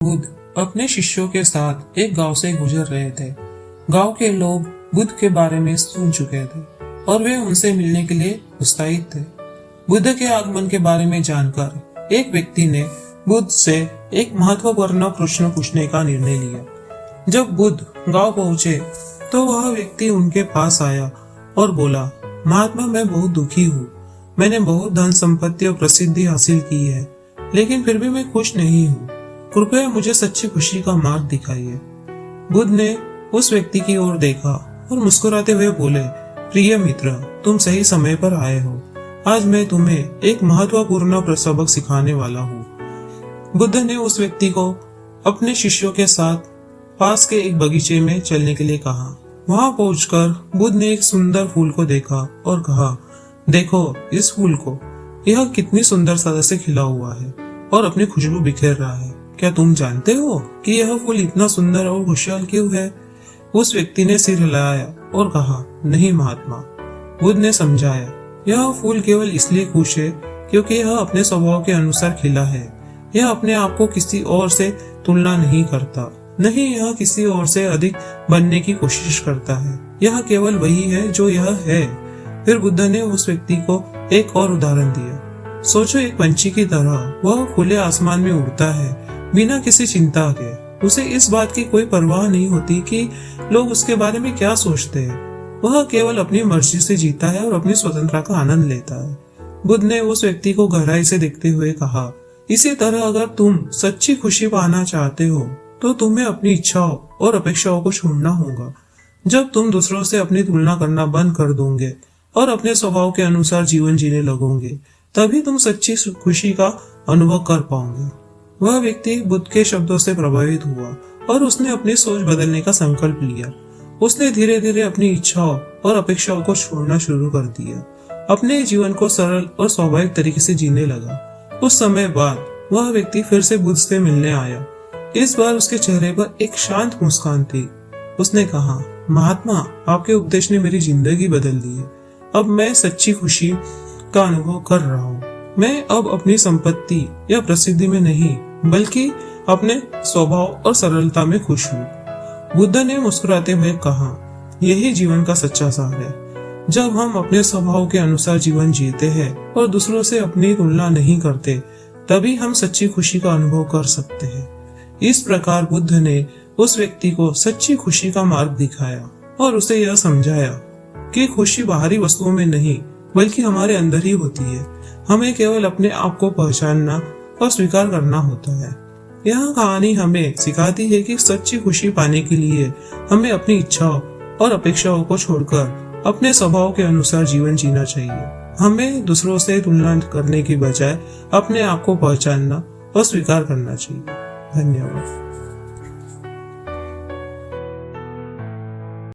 बुद्ध अपने शिष्यों के साथ एक गांव से गुजर रहे थे। गांव के लोग बुद्ध के बारे में सुन चुके थे और वे उनसे मिलने के लिए उत्साहित थे। बुद्ध के आगमन के बारे में जानकर एक व्यक्ति ने बुद्ध से एक महत्वपूर्ण प्रश्न पूछने का निर्णय लिया। जब बुद्ध गांव पहुंचे तो वह व्यक्ति उनके पास आया और बोला, महात्मा, मैं बहुत दुखी हूँ। मैंने बहुत धन संपत्ति और प्रसिद्धि हासिल की है, लेकिन फिर भी मैं खुश नहीं हूँ। कृपया मुझे सच्ची खुशी का मार्ग दिखाइए। बुद्ध ने उस व्यक्ति की ओर देखा और मुस्कुराते हुए बोले, प्रिय मित्र, तुम सही समय पर आए हो। आज मैं तुम्हें एक महत्वपूर्ण सबक सिखाने वाला हूँ। बुद्ध ने उस व्यक्ति को अपने शिष्यों के साथ पास के एक बगीचे में चलने के लिए कहा। वहां पहुंचकर बुद्ध ने एक सुंदर फूल को देखा और कहा, देखो इस फूल को, यह कितनी सुंदर तरह से खिला हुआ है और अपनी खुशबू बिखेर रहा है। क्या तुम जानते हो कि यह फूल इतना सुंदर और खुशहाल क्यों है? उस व्यक्ति ने सिर हिलाया और कहा, नहीं महात्मा। बुद्ध ने समझाया, यह फूल केवल इसलिए खुश है क्योंकि यह अपने स्वभाव के अनुसार खिला है। यह अपने आप को किसी और से तुलना नहीं करता, नहीं यह किसी और से अधिक बनने की कोशिश करता है। यह केवल वही है जो यह है। फिर बुद्ध ने उस व्यक्ति को एक और उदाहरण दिया। सोचो, एक पंछी की तरह वह खुले आसमान में उड़ता है बिना किसी चिंता के। उसे इस बात की कोई परवाह नहीं होती कि लोग उसके बारे में क्या सोचते हैं। वह केवल अपनी मर्जी से जीता है और अपनी स्वतंत्रता का आनंद लेता है। बुद्ध ने उस व्यक्ति को गहराई से देखते हुए कहा, इसी तरह अगर तुम सच्ची खुशी पाना चाहते हो तो तुम्हें अपनी इच्छाओं और अपेक्षाओं को छोड़ना होगा। जब तुम दूसरों से अपनी तुलना करना बंद कर दोगे और अपने स्वभाव के अनुसार जीवन जीने लगोगे, तभी तुम सच्ची खुशी का अनुभव कर पाओगे। वह व्यक्ति बुद्ध के शब्दों से प्रभावित हुआ और उसने अपनी सोच बदलने का संकल्प लिया। उसने धीरे धीरे अपनी इच्छाओं और अपेक्षाओं को छोड़ना शुरू कर दिया, अपने जीवन को सरल और स्वाभाविक तरीके से जीने लगा। कुछ समय बाद वह व्यक्ति फिर से बुद्ध से मिलने आया। इस बार उसके चेहरे पर एक शांत मुस्कान थी। उसने कहा, महात्मा, आपके उपदेश ने मेरी जिंदगी बदल दी है। अब मैं सच्ची खुशी का अनुभव कर रहा हूँ। मैं अब अपनी संपत्ति या प्रसिद्धि में नहीं, बल्कि अपने स्वभाव और सरलता में खुश हूँ। बुद्ध ने मुस्कुराते हुए कहा, यही जीवन का सच्चा सार है। जब हम अपने स्वभाव के अनुसार जीवन जीते हैं और दूसरों से अपनी तुलना नहीं करते, तभी हम सच्ची खुशी का अनुभव कर सकते हैं। इस प्रकार बुद्ध ने उस व्यक्ति को सच्ची खुशी का मार्ग दिखाया और उसे यह समझाया कि खुशी बाहरी वस्तुओं में नहीं, बल्कि हमारे अंदर ही होती है। हमें केवल अपने आप को पहचानना और स्वीकार करना होता है। यह कहानी हमें सिखाती है कि सच्ची खुशी पाने के लिए हमें अपनी इच्छाओं और अपेक्षाओं को छोड़कर अपने स्वभाव के अनुसार जीवन जीना चाहिए। हमें दूसरों से तुलना करने की बजाय अपने आप को पहचानना और स्वीकार करना चाहिए। धन्यवाद।